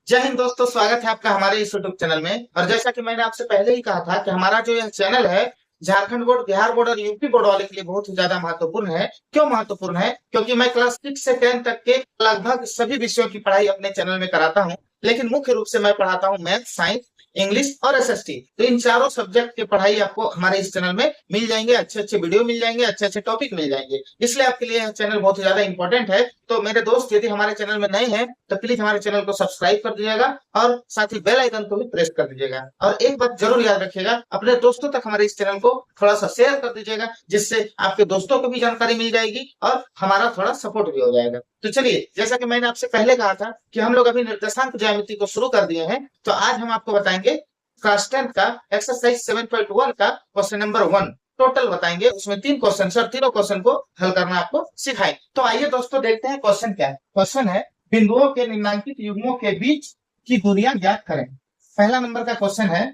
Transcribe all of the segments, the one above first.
जय हिंद दोस्तों, स्वागत है आपका हमारे इस यूट्यूब चैनल में। और जैसा कि मैंने आपसे पहले ही कहा था कि हमारा जो यह चैनल है झारखंड बोर्ड, बिहार बोर्ड और यूपी बोर्ड वाले के लिए बहुत ही ज्यादा महत्वपूर्ण है। क्यों महत्वपूर्ण है? क्योंकि मैं क्लास 6 से 10 तक के लगभग सभी विषयों की पढ़ाई अपने चैनल में कराता हूँ। लेकिन मुख्य रूप से मैं पढ़ाता हूँ मैथ, साइंस, इंग्लिश और एसएसटी। तो इन चारों सब्जेक्ट की पढ़ाई आपको हमारे इस चैनल में मिल जाएंगे। अच्छे अच्छे वीडियो मिल जाएंगे, अच्छे अच्छे टॉपिक मिल जाएंगे। इसलिए आपके लिए यह चैनल बहुत ही ज्यादा इंपॉर्टेंट है। तो मेरे दोस्त, यदि हमारे चैनल में नए हैं तो प्लीज हमारे चैनल को सब्सक्राइब कर दीजिएगा और साथ ही बेल आइकन को भी प्रेस कर दीजिएगा। और एक बात जरूर याद रखिएगा, अपने दोस्तों तक हमारे इस चैनल को थोड़ा सा शेयर कर दीजिएगा, जिससे आपके दोस्तों को भी जानकारी मिल जाएगी और हमारा थोड़ा सपोर्ट भी हो जाएगा। तो चलिए, जैसा कि मैंने आपसे पहले कहा था कि हम लोग अभी निर्देशांक ज्यामिति को शुरू कर दिए हैं, तो आज हम आपको बताएंगे क्लास 10 का एक्सरसाइज 7.1 का क्वेश्चन नंबर 1 टोटल बताएंगे। उसमें 3 क्वेश्चन, सर तीनों क्वेश्चन को हल करना आपको सिखाएंगे। तो आइए दोस्तों, देखते हैं क्वेश्चन क्या है। क्वेश्चन है बिंदुओं के निम्नांकित युग्मों के बीच की दूरियां ज्ञात करें। पहला नंबर का क्वेश्चन है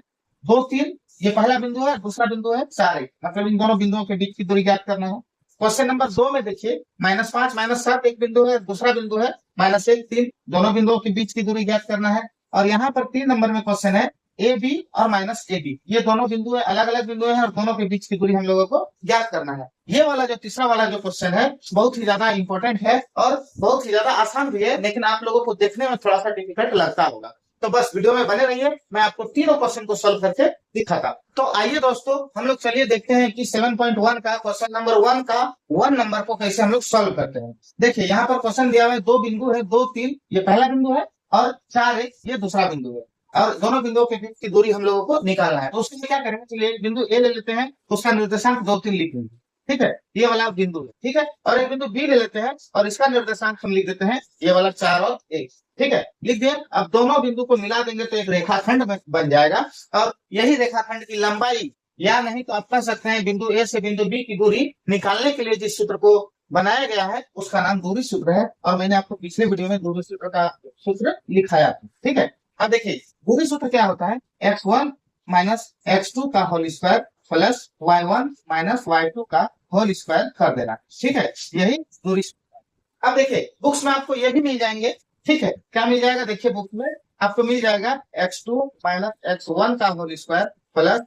2 3। ये पहला बिंदु है, दूसरा बिंदु है 4 1, मतलब इन दोनों बिंदुओं के बीच की दूरी ज्ञात करना है। क्वेश्चन नंबर 2 में देखिए -5 -7 एक बिंदु है, दूसरा बिंदु है -1 3, दोनों बिंदुओं के बीच की दूरी ज्ञात करना है। और यहाँ पर 3 नंबर में क्वेश्चन है ए बी और -AB, ये दोनों बिंदु है, अलग अलग बिंदु है और दोनों के बीच की दूरी हम लोगों को ज्ञात करना है। ये वाला जो तीसरा वाला जो क्वेश्चन है बहुत ही ज्यादा इंपॉर्टेंट है और बहुत ही ज्यादा आसान भी है, लेकिन आप लोगों को देखने में थोड़ा सा डिफिकल्ट लगता होगा। तो बस वीडियो में बने रहिए, मैं आपको तीनों क्वेश्चन को सोल्व करके दिखाता। तो आइए दोस्तों, हम लोग चलिए देखते हैं कि 7.1 का क्वेश्चन नंबर 1 का 1 नंबर को कैसे हम लोग सोल्व करते हैं। देखिए यहाँ पर क्वेश्चन दिया हुआ है, 2 बिंदु है, 2 3 ये पहला बिंदु है और 4 1 ये दूसरा बिंदु है। और दोनों बिंदुओं के बीच की दूरी हम लोगों को निकालना है। तो उसके लिए क्या करेंगे, चलिए बिंदु ए ले लेते हैं, उसका निर्देशांक 2 3 लिख लेंगे। ठीक है, ये वाला बिंदु है। ठीक है, और एक बिंदु बी ले लेते हैं और इसका निर्देशांक हम लिख देते हैं, ये वाला 4 और 1। ठीक है, लिख दिए। अब दोनों बिंदु को मिला देंगे तो एक रेखाखंड बन जाएगा। और यही रेखाखंड की लंबाई, या नहीं तो आप कह सकते हैं बिंदु ए से बिंदु बी की दूरी निकालने के लिए जिस सूत्र को बनाया गया है उसका नाम दूरी सूत्र है। और मैंने आपको पिछले वीडियो में दूरी सूत्र का सूत्र लिखाया था। ठीक है, अब देखिए दूरी सूत्र क्या होता है, x1 माइनस x2 का whole square plus y1 minus y2 का होल स्क्वायर कर देना। ठीक है, यही दूरी सूत्र है। अब देखिए बुक्स में आपको ये भी मिल जाएंगे। ठीक है, क्या मिल जाएगा, देखिए बुक में आपको मिल जाएगा x2 माइनस x1 का whole square plus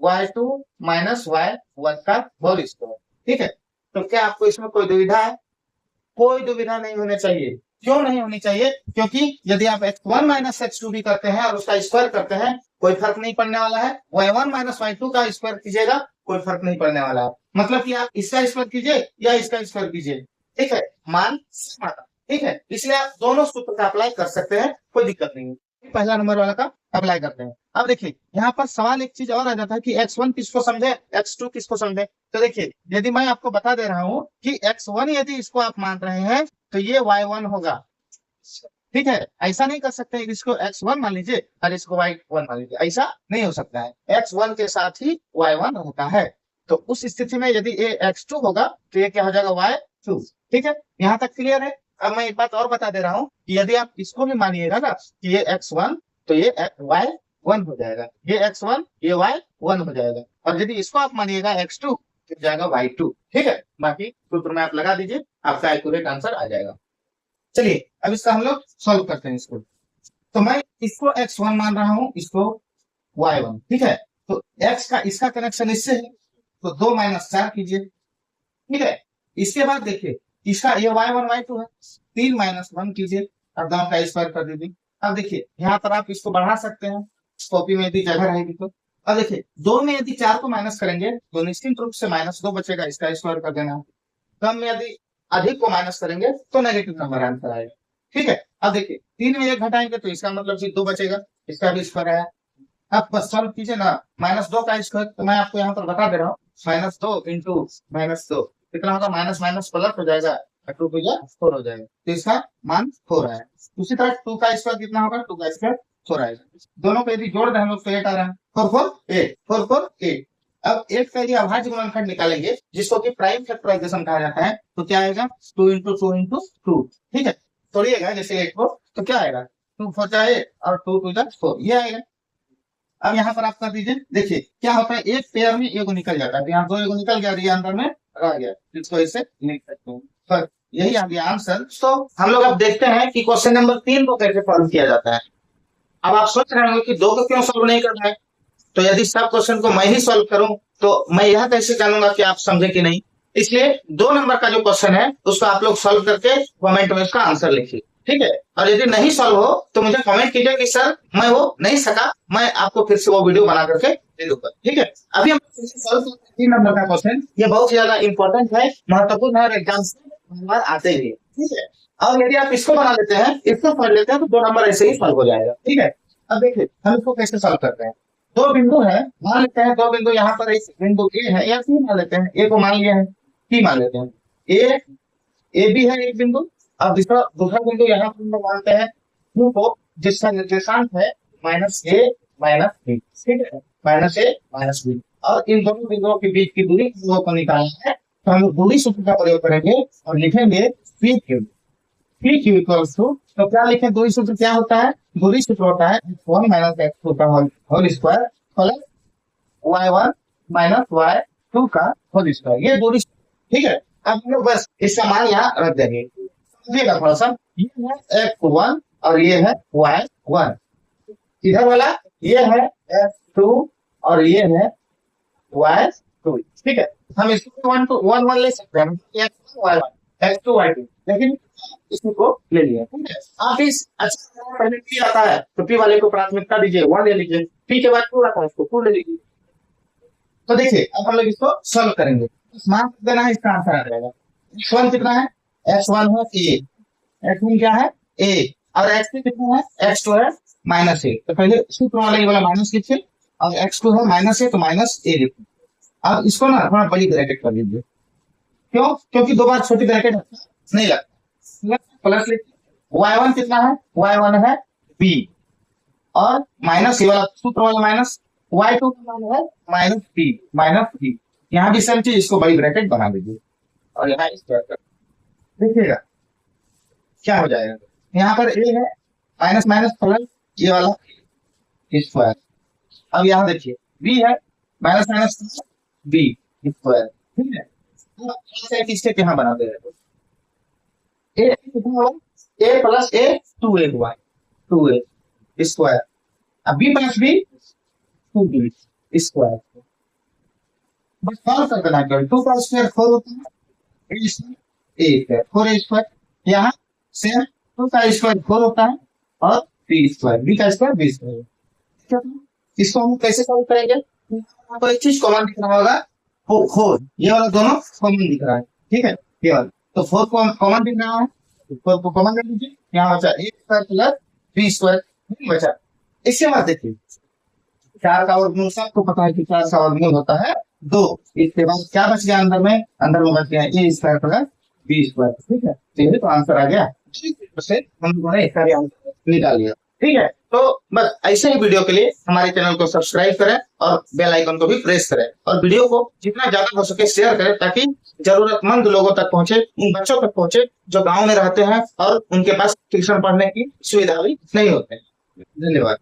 y2 minus y1 का होल स्क्वायर। ठीक है, तो क्या आपको इसमें कोई दुविधा है? कोई दुविधा नहीं होनी चाहिए। क्यों नहीं होनी चाहिए? क्योंकि यदि आप x1 माइनस x2 भी करते हैं और उसका स्क्वायर करते हैं, कोई फर्क नहीं पड़ने वाला है। y1 माइनस y2 का स्क्वायर कीजिएगा, कोई फर्क नहीं पड़ने वाला है। मतलब कि आप इसका स्क्वायर कीजिए या इसका स्क्वायर कीजिए, ठीक है, मान सेम आता। ठीक है, इसलिए आप दोनों सूत्र का अप्लाई कर सकते हैं, कोई दिक्कत नहीं है। पहला नंबर वाला का अप्लाई करते हैं। अब देखिए यहाँ पर सवाल एक चीज और आ जाता है कि x1 किसको समझे, x2 किसको समझे। तो देखिए यदि मैं आपको बता दे रहा हूँ कि x1 यदि इसको आप मान रहे हैं तो ये y1 होगा। ठीक है, ऐसा नहीं कर सकते इसको x1 मान लीजिए और इसको y1 मान लीजिए, ऐसा नहीं हो सकता है। x1 के साथ ही y1 होता है। तो उस स्थिति में यदि ये x2 होगा तो ये क्या हो जाएगा, y2। ठीक है, यहाँ तक क्लियर है। अब मैं एक बात और बता दे रहा हूँ कि यदि आप इसको भी मानिएगा ना कि ये x1 तो ये y1 हो जाएगा, ये x1 ये y1 हो जाएगा। और यदि इसको आप मानिएगा x2 तो जाएगा y2। ठीक है, बाकी सूत्र में आप लगा दीजिए, आपका एक्यूरेट आंसर आ जाएगा। चलिए अब इसका हम लोग सॉल्व करते हैं इसको। तो मैं इसको x1 मान रहा हूं, इसको y1। ठीक है, तो x का इसका कनेक्शन इससे है तो 2 माइनस 4 कीजिए। ठीक है, इसके बाद देखिए इसका ये y1 y2 है, 3 माइनस 1 कीजिए और दोनों का स्क्वायर कर दीजिए। अब देखिए यहाँ पर आप इसको बढ़ा सकते हैं, कॉपी में यदि जगह रहेगी तो। अब देखिए 2 में यदि 4 को माइनस करेंगे तो निश्चित रूप से -2 बचेगा, इसका स्क्वायर कर देना। कम में यदि अधिक को माइनस करेंगे तो नेगेटिव नंबर आंसर आएगा। ठीक है, अब देखिए 3 में 1 घटाएंगे तो इसका मतलब सिर्फ 2 बचेगा, इसका भी स्क्वायर है। अब बस सॉल्व कीजिए ना, -2 का स्क्वायर, तो मैं आपको यहाँ पर बता दे रहा हूँ, -2 इंटू -2 कितना होगा, माइनस माइनस प्लस हो जाएगा, 2 टू या 4 हो जाएगा, तो इसका मान 4 है। उसी तरह 2 का स्क्वायर कितना होगा, 2 का स्क्वायर 4 आएगा। दोनों को यदि जोड़ दें हम लोग तो 8 आ रहा है, 4 4 8, 4 4 8। अब 8 का यदि अभाज्य गुणनखंड निकालेंगे जिसको कि प्राइम फैक्टराइजेशन कहा जाता है, तो क्या आएगा, 2 इंटू 2 इंटू 2। ठीक है, तोड़िएगा जैसे 8 को तो क्या आएगा, 2 4 जा 8 और 2 2 जा 4, ये आएगा। अब यहाँ पर आप कर दीजिए, देखिए क्या होता है, एक पेयर में एगो निकल जाता है, यहाँ 2 एगो निकल गया और ये अंदर में रह गया, इसको ऐसे लिख सकते हैं। यही आ गया आंसर। तो हम लोग अब देखते हैं कि क्वेश्चन नंबर 3 को कैसे सॉल्व किया जाता है। अब आप सोच रहे होंगे कि 2 को क्यों सॉल्व नहीं करना है, तो यदि सब क्वेश्चन को मैं ही सॉल्व करूं तो मैं यह कैसे जानूंगा कि आप समझे कि नहीं। इसलिए 2 नंबर का जो क्वेश्चन है उसको आप लोग सॉल्व करके कमेंट में उसका आंसर लिखिए, ठीक है। और यदि नहीं सॉल्व हो तो मुझे कमेंट कीजिए कि सर मैं वो नहीं सका, मैं आपको फिर से वो वीडियो बना करके दे दूंगा, ठीक है। अभी हम सॉल्व करते हैं 3 नंबर का क्वेश्चन। ये बहुत ही ज्यादा इंपॉर्टेंट है, महत्वपूर्ण है और एग्जाम से बार आते ही, ठीक है। और यदि आप इसको बना लेते हैं, इसको पढ़ लेते हैं, तो 2 नंबर ऐसे ही सॉल्व हो जाएगा, ठीक है। अब देखिए हम इसको कैसे सॉल्व करते हैं। 2 बिंदु है, मान लेते हैं 2 बिंदु, यहाँ पर एक बिंदु ए है या सी मान लेते हैं, ए को मान लिया है, सी मान लेते हैं, ए बी है एक बिंदु। अब दूसरा बिंदु यहाँ पर हम लोग मानते हैं क्यू को, जिसका निर्देशांक है -a -b, ठीक है, -a -b। और इन दोनों बिंदुओं के बीच की दूरी को निकालना है, तो हम लोग दूरी सूत्र का प्रयोग करेंगे और लिखेंगे पी क्यू इक्वल्स टू, तो क्या लिखें, दूरी सूत्र क्या होता है, दूरी सूत्र होता है x1 - x2 का whole square plus y1 - y2 का होल स्क्वायर, ये दूरी, ठीक है। अब हम लोग बस इसका मान यहाँ रख देंगे, समझिएगा थोड़ा सा। ये है x1 और ये है y1, इधर वाला ये है x2 और ये है y2, ठीक है। हम इसको 1 to 1 1 ले सकते हैं, x1 y1 x2 y2, लेकिन इसी को ले लिया, ठीक है। आप इस अच्छा पहले पी आता है तो पी वाले को प्राथमिकता दीजिए, 1 ले लीजिए, पी के बाद 2 आता है उसको 2 ले लीजिए। तो देखिए अब हम लोग इसको सॉल्व करेंगे, मान देना है, इसका आंसर आ जाएगा। x1 कितना है, x1 है a, x1 क्या है a, और x2 कितना है, x2 है -a। तो पहले सूत्र वाला ये वाला माइनस लिखिए, और x2 है -a तो -a लिखिए। अब इसको ना थोड़ा बड़ी ब्रैकेट कर लीजिए, क्यों, क्योंकि 2 बार छोटी ब्रैकेट नहीं लगता, प्लस लिखिए। y1 कितना है, y1 है b, और माइनस ये वाला सूत्र वाला माइनस, y2 का मान है -b, यहाँ भी सेम चीज, इसको बड़ी ब्रैकेट बना दीजिए और यहाँ स्क्वायर कर देखिएगा क्या हो जाएगा। यहाँ पर a है माइनस माइनस प्लस ये वाला स्क्वायर। अब यहाँ देखिए b है माइनस माइनस b स्क्वायर, ठीक है। स्टेप यहाँ बना दे रहे a प्लस a 2a हुआ, 2a स्क्वायर, अब b plus b 2b square, बस सॉल्व कर देना है। 2 का स्क्वायर 4 होता है, a स्क्वायर 4a स्क्वायर, यहाँ सेम 2 का स्क्वायर 4 होता है और b स्क्वायर, b का स्क्वायर b स्क्वायर। इसको हम कैसे सॉल्व करेंगे, आपको एक चीज कॉमन दिख रहा होगा, 4 ये वाला दोनों कॉमन दिख रहा है, ठीक है, ये वाला तो 4 को कॉमन दिख रहा है, 4 को कॉमन कर लीजिए, यहाँ बचा a square plus b square बचा। इससे मत देखिए 4 का वर्गमूल सबको पता है कि 4 का वर्गमूल होता है 2, इसके बाद क्या बच गया अंदर में बच गया a square plus b square, ठीक है। तो आंसर आ गया, हम लोगों ने इसका भी आंसर निकाल लिया, ठीक है। तो बस ऐसे ही वीडियो के लिए हमारे चैनल को सब्सक्राइब करें और बेल आइकन को भी प्रेस करें, और वीडियो को जितना ज्यादा हो सके शेयर करें, ताकि जरूरतमंद लोगों तक पहुंचे, उन बच्चों तक पहुंचे जो गांव में रहते हैं और उनके पास ट्यूशन पढ़ने की सुविधा भी नहीं होती है। धन्यवाद।